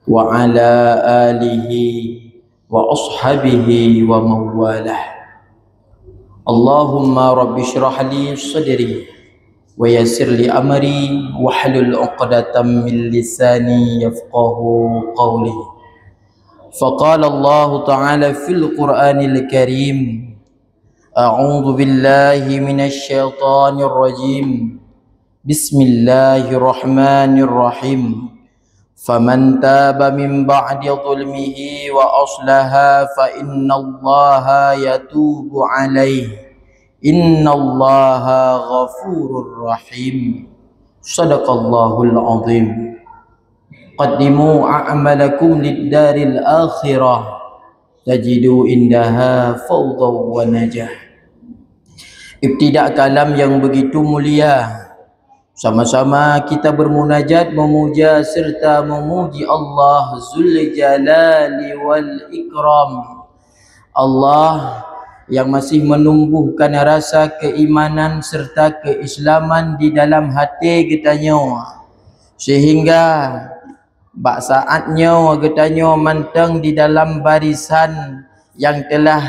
وعلى آله وأصحابه ومن والاه. اللهم رب اشرح لي صدري ويسر لي أمري واحلل عقدة من لساني يفقه قولي. فقال الله تعالى في القرآن الكريم: أعوذ بالله من الشيطان الرجيم، بسم الله الرحمن الرحيم. فمن تاب من بعد ظلمه وأصلح فإن الله يتوب عليه إن الله غفور رحيم. صدق الله العظيم. قدموا أعمالكم للدار الآخرة تجدوا عندها فوضى ونجاح. Ibtidak kalam yang begitu mulia, sama-sama kita bermunajat, memuja serta memuji Allah Zul Jalali wal Ikram. Allah yang masih menumbuhkan rasa keimanan serta keislaman di dalam hati kitanya, sehingga bak saatnya kitanya manteng di dalam barisan yang telah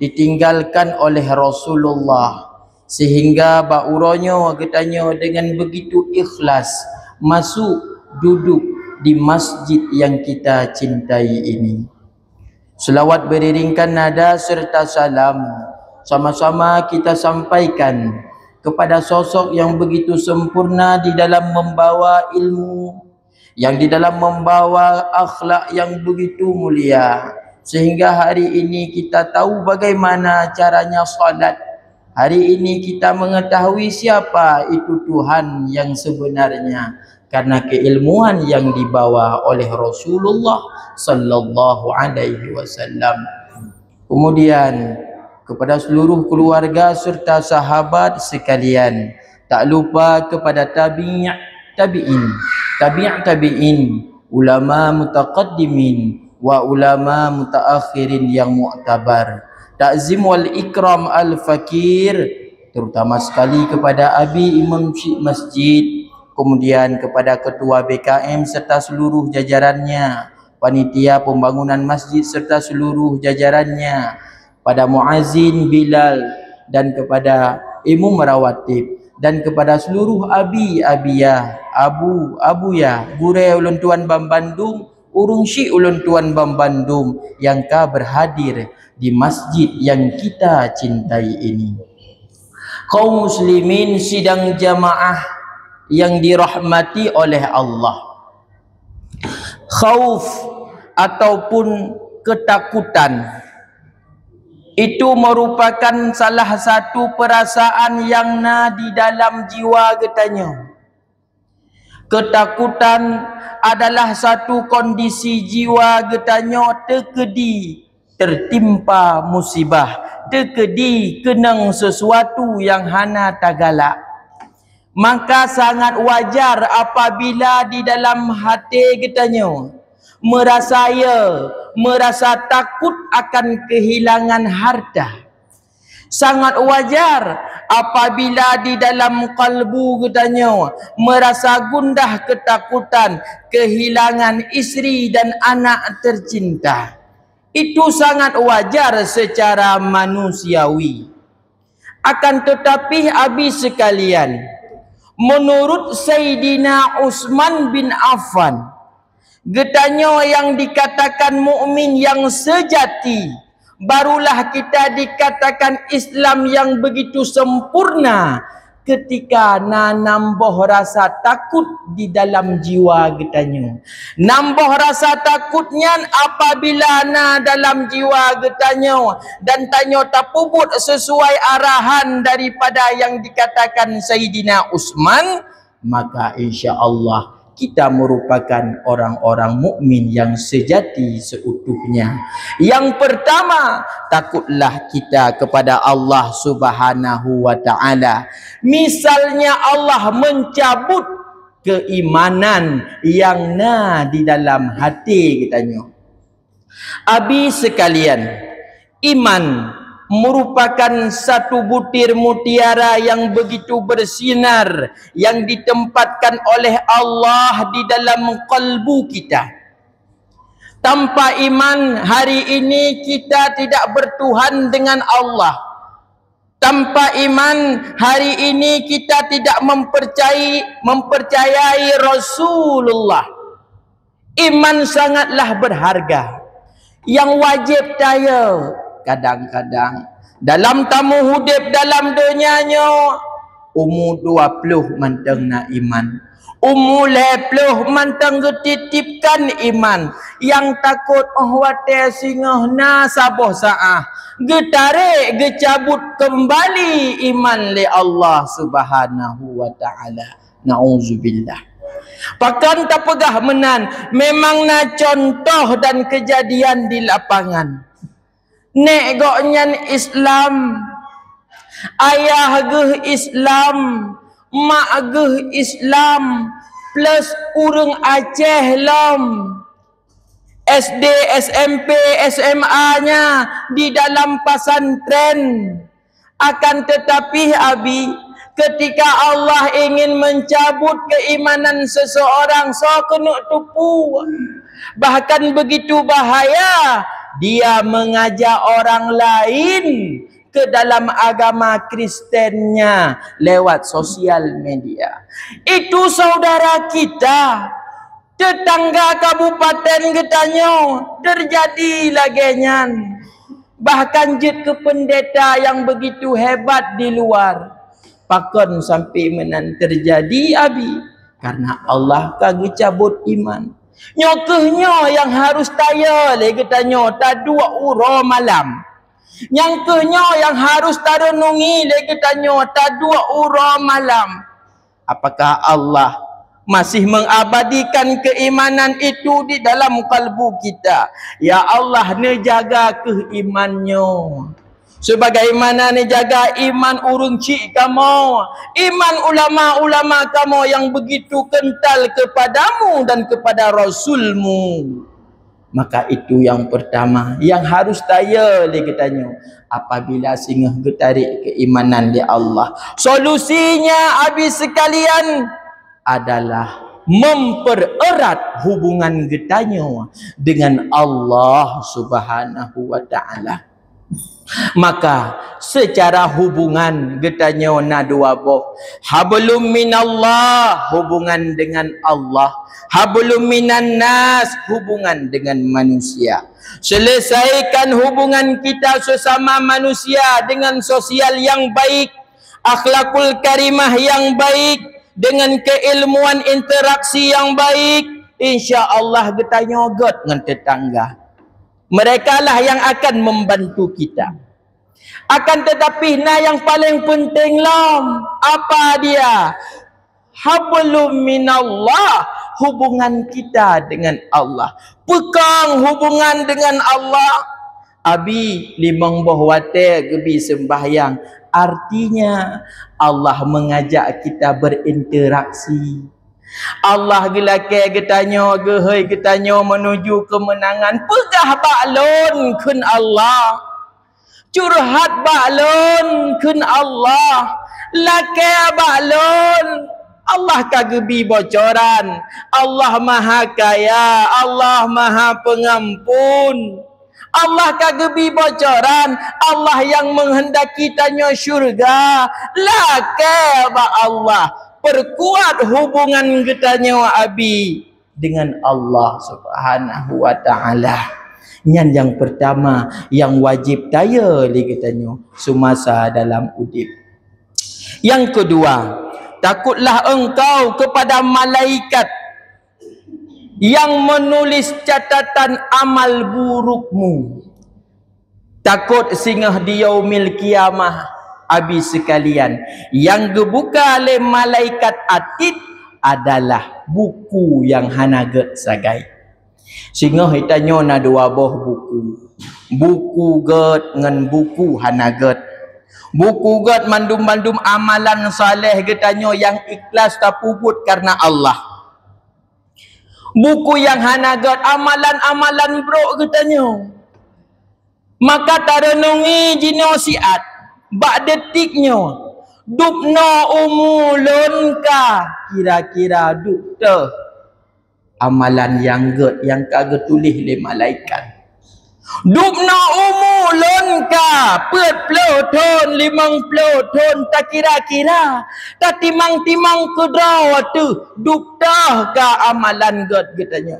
ditinggalkan oleh Rasulullah, sehingga bauronya kitanya dengan begitu ikhlas masuk duduk di masjid yang kita cintai ini. Selawat beriringkan nada serta salam sama-sama kita sampaikan kepada sosok yang begitu sempurna di dalam membawa ilmu, yang di dalam membawa akhlak yang begitu mulia, sehingga hari ini kita tahu bagaimana caranya salat. Hari ini kita mengetahui siapa itu Tuhan yang sebenarnya karena keilmuan yang dibawa oleh Rasulullah sallallahu alaihi wasallam. Kemudian kepada seluruh keluarga serta sahabat sekalian, tak lupa kepada tabi'in, ulama mutaqaddimin wa ulama mutaakhirin yang mu'tabar. Ta'zim wal ikram al-fakir, terutama sekali kepada Abi Imam Masjid, kemudian kepada Ketua BKM serta seluruh jajarannya, panitia pembangunan masjid serta seluruh jajarannya, pada Muazzin Bilal dan kepada Imam Rawatib, dan kepada seluruh abi-abiyah, abu-abuyah, gurau ulun tuan Bam Bandung, urung syik ulun tuan Bam Bandung yang ka berhadir di masjid yang kita cintai ini. Kaum muslimin sidang jamaah yang dirahmati oleh Allah, khauf ataupun ketakutan itu merupakan salah satu perasaan yang di dalam jiwa kitanya. Ketakutan adalah satu kondisi jiwa kitanya tertimpa musibah, kenang sesuatu yang hana tagalak. Maka sangat wajar apabila di dalam hati kitanya merasa takut akan kehilangan harta. Sangat wajar apabila di dalam kalbu kitanya merasa gundah ketakutan kehilangan istri dan anak tercinta. Itu sangat wajar secara manusiawi. Akan tetapi habis sekalian, menurut Sayyidina Utsman bin Affan, getanya yang dikatakan mukmin yang sejati, barulah kita dikatakan Islam yang begitu sempurna ketika nambah rasa takut di dalam jiwa getanya. Nambah rasa takutnya apabila dalam jiwa getanya dan tanya tapubut sesuai arahan daripada yang dikatakan Sayyidina Utsman, maka insya-Allah kita merupakan orang-orang mukmin yang sejati seutuhnya. Yang pertama, takutlah kita kepada Allah Subhanahu wa taala. Misalnya Allah mencabut keimanan yang di dalam hati kitanya. Abi sekalian, iman merupakan satu butir mutiara yang begitu bersinar yang ditempatkan oleh Allah di dalam kalbu kita. Tanpa iman, hari ini kita tidak bertuhan dengan Allah. Tanpa iman, hari ini kita tidak mempercayai Rasulullah. Iman sangatlah berharga. Yang wajib saya kadang-kadang dalam tamu hidup dalam dunianya umur 20 manteng na iman. Umur 20 manteng getitipkan iman. Yang takut wate singah na saboh saah. Getarik gecabut kembali iman li Allah Subhanahu wa taala. Nauzubillah. Pakan tak pegah menan, memang na contoh dan kejadian di lapangan. Nek goknyan Islam, ayah geh Islam, mak geh Islam, plus urang Aceh lom. SD, SMP, SMA-nya di dalam pesantren. Akan tetapi Abi, ketika Allah ingin mencabut keimanan seseorang, so kena tupu. Bahkan begitu bahaya, dia mengajak orang lain ke dalam agama Kristennya lewat sosial media. Itu saudara kita, tetangga kabupaten Getanyo, terjadi lagenyan. Bahkan jet ke pendeta yang begitu hebat di luar. Pakon sampai menan terjadi Abi. Karena Allah kagak cabut iman. Nyokehnya yang harus taya le Getanyo, tak 2 uro malam. Yang kehnya yang harus tarenungi le Getanyo, tak 2 uro malam. Apakah Allah masih mengabadikan keimanan itu di dalam kalbu kita? Ya Allah, nejaga keimannya. Sebagaimana nejaga iman urung cik kamu, iman ulama-ulama kamu yang begitu kental kepadamu dan kepada Rasulmu. Maka itu yang pertama yang harus tanya li katanya, apabila singgah getarik keimanan di Allah. Solusinya habis sekalian adalah mempererat hubungan getanya dengan Allah Subhanahu wa taala. Maka secara hubungan getanya na 2 boh. Hablum minallah, hubungan dengan Allah. Hablum minan nas, hubungan dengan manusia. Selesaikan hubungan kita sesama manusia dengan sosial yang baik, akhlakul karimah yang baik, dengan keilmuan interaksi yang baik. Insya-Allah getanya got dengan tetangga. Mereka lah yang akan membantu kita. Akan tetapi nah yang paling penting lah, apa dia? Hablum minallah, hubungan kita dengan Allah. Pegang hubungan dengan Allah. Abi 5 boh wate gebi sembahyang. Artinya Allah mengajak kita berinteraksi. Allah gelake getanya gehoi getanya menuju kemenangan. Pegah baklon kun Allah. Curhat baklon kun Allah. Lake baklon. Allah kagebi bocoran. Allah Maha Kaya, Allah Maha Pengampun. Allah kagebi bocoran. Allah yang menghendaki tanya syurga. Lake ba Allah. Perkuat hubungan getanya Abi dengan Allah Subhanahu wa taala. Yang pertama yang wajib taya li getanya semasa dalam udip. Yang kedua, takutlah engkau kepada malaikat yang menulis catatan amal burukmu. Takut singgah di yaumil kiamah. Abi sekalian, yang dibuka oleh malaikat atid adalah buku yang hanaget sagai. Sehingga hitanya na 2 boh buku. Buku get dengan buku hanaget. Buku get mandum-mandum amalan saleh getanya yang ikhlas tapubut karena Allah. Buku yang hanaget amalan-amalan bro getanya. Maka tarenungi jinosiat. Bak detiknya dupno umulun ka, kira-kira dup teh amalan yang kagak tulis le malaikat. Dupna umur lonka pet peloton 50 ton tak kira-kira tak timang-timang kedraw tu dup dah ka amalan god katanya.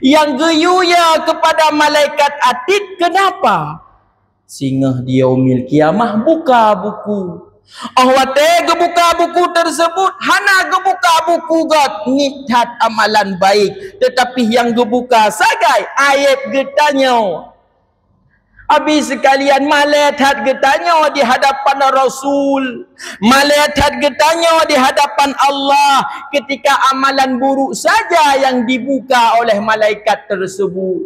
Yang geyuya kepada malaikat atid kenapa? Sehingga di yaumil kiamah buka buku. Ahwate gebuka buku tersebut hana gebuka buku god nithat amalan baik, tetapi yang gebuka sagai ayat getanyo. Habis sekalian malehat getanya di hadapan Rasul, malehat getanya di hadapan Allah ketika amalan buruk saja yang dibuka oleh malaikat tersebut.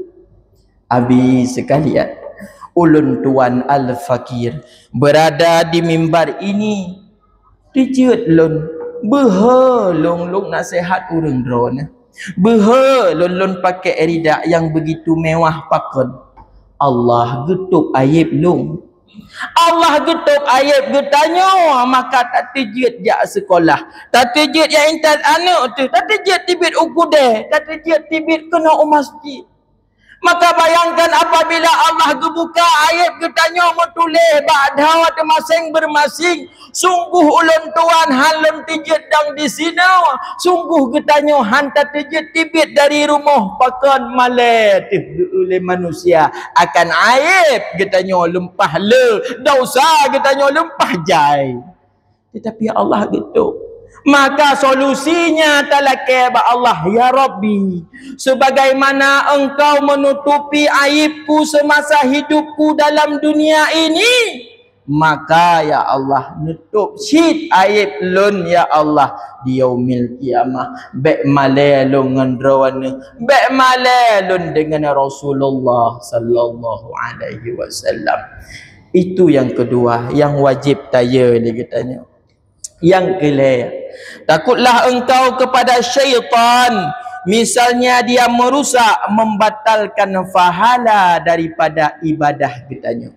Habis sekalian, ulun tuan Al-Fakir berada di mimbar ini, dijut lun behelong nasihat urang drone. Behelong pakai rida yang begitu mewah pakon. Allah getuk aib lung. Allah getuk aib getanya, maka tak tejit jak sekolah. Tak tejit yang intat anak tu. Tak tejit tibit ukude. Tak tejit tibit kena masjid. Maka bayangkan apabila Allah gebuka aib getanya metulih ba'daw ada masing bermasing. Sungguh ulun tuan halun tijit dang di sini. Sungguh getanya hantar tijit tibit dari rumah pakan malet oleh manusia. Akan aib getanya lempah le. Dosa getanya lempah jai. Tetapi Allah getuk. Maka solusinya talake ba Allah, ya Rabbi, sebagaimana engkau menutupi aibku semasa hidupku dalam dunia ini, maka ya Allah nutup syit aib lun ya Allah di yaumil kiamah. Bek malelun ngandrawana, bek malelun dengan Rasulullah sallallahu alaihi wasallam. Itu yang kedua, yang wajib taya dia katanya. Yang kelima, takutlah engkau kepada syaitan. Misalnya dia merusak, membatalkan pahala daripada ibadah getanya.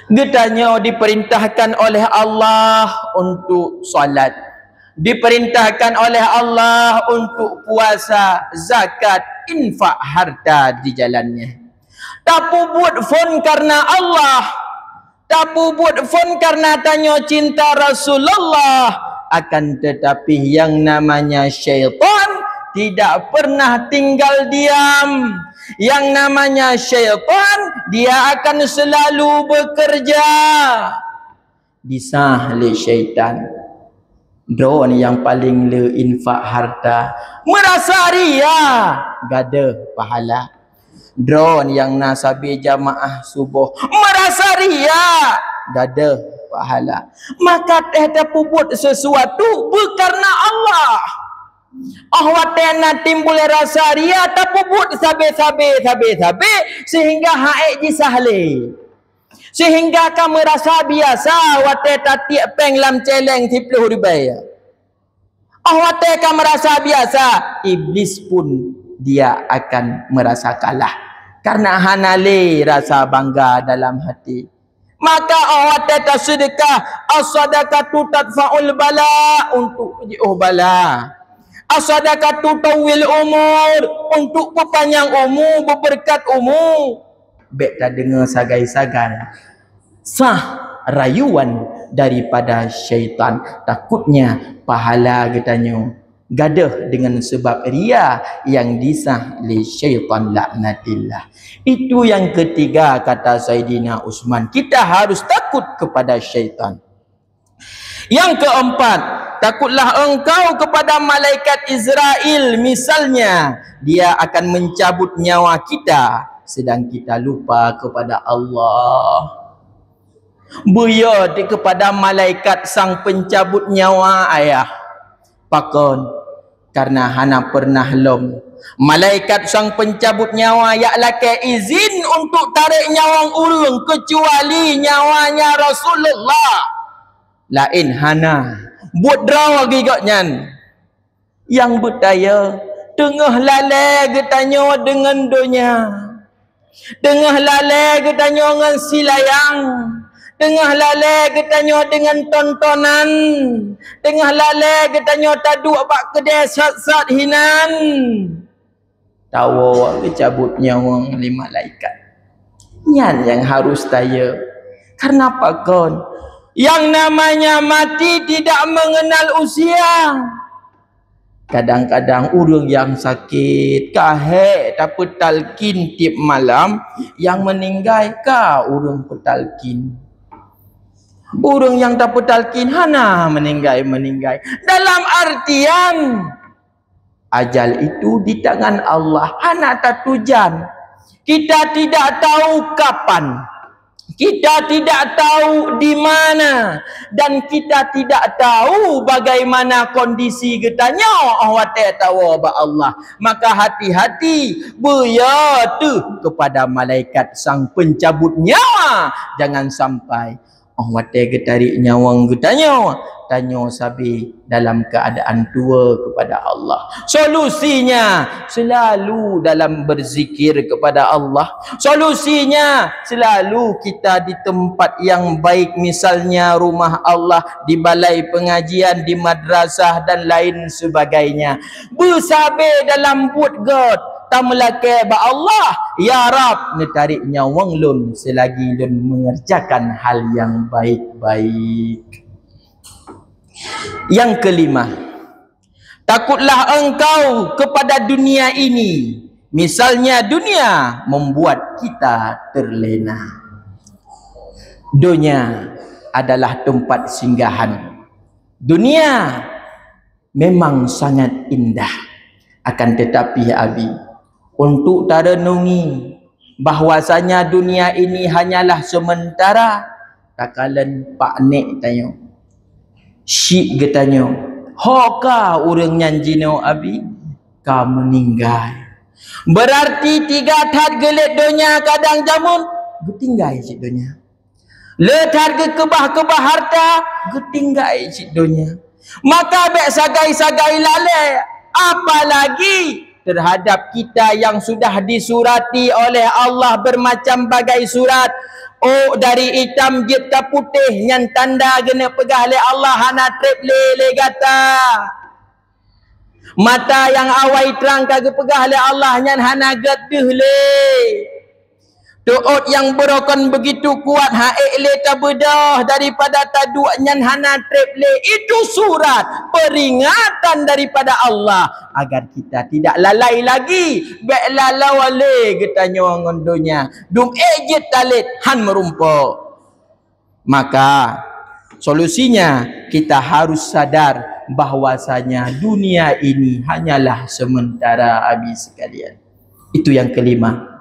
Getanya diperintahkan oleh Allah untuk salat, diperintahkan oleh Allah untuk puasa, zakat, infak harta di jalannya. Tapi buat phone karena Allah, tapi buat phone karena tanya cinta Rasulullah. Akan tetapi yang namanya syaitan tidak pernah tinggal diam. Yang namanya syaitan, dia akan selalu bekerja. Disah le syaitan. Drone yang paling le infak harta, merasa ria, gada pahala. Drone yang nasabi jamaah subuh, merasa ria, gada pahala. Maka teh puput sesuatu berkarena Allah. Ahwatena timbul rasa ria tapubut sabe sehingga haik disahle. Sehingga kamu merasa biasa wate tatiak peng lam celeng 10 ribu. Ahwate kamu merasa biasa, iblis pun dia akan merasa kalah. Karena hanale rasa bangga dalam hati. Maka awat sedekah, as-sadaqatu tadfa'ul bala, untuk bala. As-sadaqatu tawil umur, untuk berpanjang umur, berberkat umur. Bek tak dengar sagai-sagai. Sah rayuan daripada syaitan. Takutnya pahala katanya gadah dengan sebab ria yang disah li syaitan laknatillah. Itu yang ketiga kata Saidina Uthman. Kita harus takut kepada syaitan. Yang keempat, takutlah engkau kepada malaikat Israel. Misalnya, dia akan mencabut nyawa kita sedang kita lupa kepada Allah. Buya kepada malaikat sang pencabut nyawa ayah. Pakon. Karena hana pernah lom malaikat sang pencabut nyawa yaklah ke izin untuk tarik nyawang urang kecuali nyawanya Rasulullah. Lain hana buat draw gigotnyan yang berdaya tengah lalai getanya dengan dunia, tengah lalai getanya dengan silayang, Tengah lalai katanya dengan tontonan. Tengah lalai katanya taduk bak kedai sat-sat hinan. Tahu cabut nyawa lima malaikat. Yan yang harus tanya. Karena apa kon? Yang namanya mati tidak mengenal usia. Kadang-kadang orang yang sakit kahek tapi talqin tiap malam, yang meninggal ka orang petalqin. Orang yang tak petalqin hana meninggal. Dalam artian ajal itu di tangan Allah, hana tak tujan. Kita tidak tahu kapan, kita tidak tahu di mana, dan kita tidak tahu bagaimana kondisi getanya. Allah tahu ba Allah. Maka hati-hati beratu kepada malaikat sang pencabut nyawa. Jangan sampai Allah tarik nyawa getanya, tanya sabi dalam keadaan tua kepada Allah. Solusinya selalu dalam berzikir kepada Allah. Solusinya selalu kita di tempat yang baik, misalnya rumah Allah, di balai pengajian, di madrasah dan lain sebagainya. Bersabar dalam buat God. Tak melake ba Allah, ya Rab, netarik nyawang lun selagi lun mengerjakan hal yang baik-baik. Yang kelima, takutlah engkau kepada dunia ini. Misalnya dunia membuat kita terlena. Dunia adalah tempat singgahan. Dunia memang sangat indah. Akan tetapi Abi, untuk terenungi bahwasanya dunia ini hanyalah sementara. Takalan Pak Nek tanya, Syik getanya, hoka orang nyanjino Abi, ka meninggal. Berarti 3 tat gelet dunia kadang jamun, getinggai cik dunia. Letar ke kebah-kebah harta, getinggai cik dunia. Maka bek sagai-sagai lalai, apalagi terhadap kita yang sudah disurati oleh Allah bermacam bagai surat. Oh, dari hitam jit ke putih, yang tanda kena pegah oleh Allah, hana trip le gata. Mata yang awai terang kagak pegah oleh Allah, yang hana gaduh le. Doot yang berokon begitu kuat, haik le tabedah daripada taduk yang hana trip le. Itu surat peringatan daripada Allah agar kita tidak lalai lagi. Bek lalau le getanya orang dunia. Dum ejit talit han merumpuk. Maka solusinya kita harus sadar bahwasanya dunia ini hanyalah sementara habis sekalian. Itu yang kelima.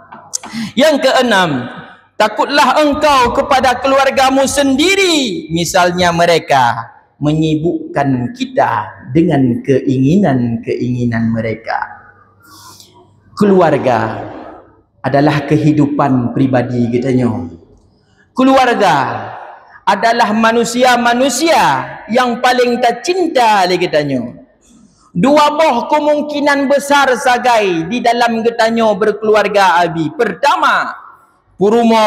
Yang keenam, takutlah engkau kepada keluargamu sendiri. Misalnya mereka menyibukkan kita dengan keinginan-keinginan mereka. Keluarga adalah kehidupan pribadi katanya. Keluarga adalah manusia-manusia yang paling tercinta lagi katanya. Dua boh kemungkinan besar sagai di dalam getanya berkeluarga Abi. Pertama, purumo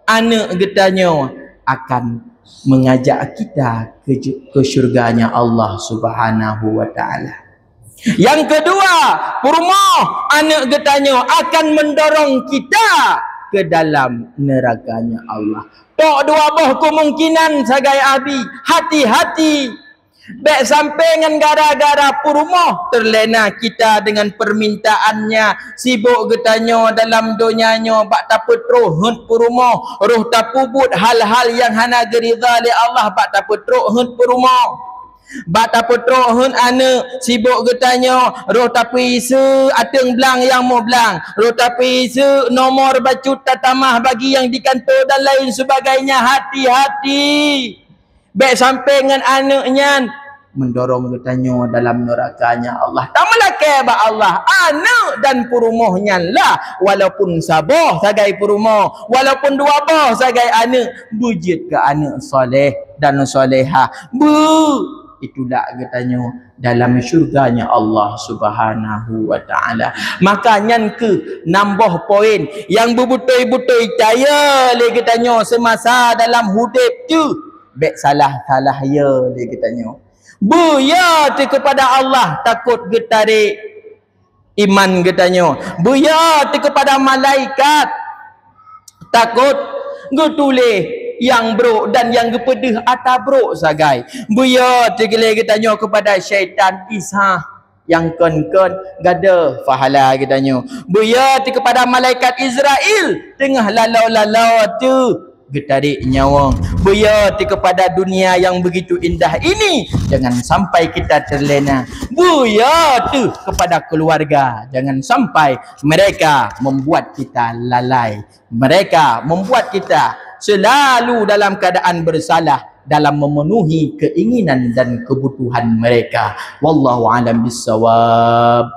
anak getanya akan mengajak kita ke syurganya Allah Subhanahu wa taala. Yang kedua, purumo anak getanya akan mendorong kita ke dalam nerakanya Allah. Tok dua boh kemungkinan sagai Abi. Hati-hati. Baik sampai dengan gara-gara purumoh terlena kita dengan permintaannya, sibuk getanya dalam dunianya, bak tapu teruk purumoh, roh tapubut hal-hal yang hana geridha li Allah, bak tapu teruk purumoh. Bak tapu teruk anak sibuk getanya, roh tapu isu ateng belang yang mau belang, roh tapu isu nomor bacut tatamah bagi yang di kantor dan lain sebagainya. Hati-hati. Baik sampai dengan anaknya mendorong getanya dalam nerakanya Allah. Tak melake ba Allah anak dan purumohnya lah. Walaupun sabah sebagai purumoh, walaupun dua boh sebagai anak, bujit ke anak soleh dan solehah. itulah katanya dalam syurganya Allah Subhanahu wa taala. Makanya ke nambah poin yang berbetul-betul caya le katanya semasa dalam hidup tu baik salah ya le katanya. Buya tu kepada Allah takut getarik iman katanya. Buya tu kepada malaikat takut getulih yang bro dan yang gepedih atas bro sagai. Buya tegele katanya kepada syaitan Isa yang kon-kon gada fahala katanya. Buya te kepada malaikat Israel tengah lalau-lalau tu getarik nyawa. Buya te kepada dunia yang begitu indah ini jangan sampai kita terlena. Buya tu kepada keluarga jangan sampai mereka membuat kita lalai. Mereka membuat kita selalu dalam keadaan bersalah dalam memenuhi keinginan dan kebutuhan mereka. Wallahu a'lam bissawab.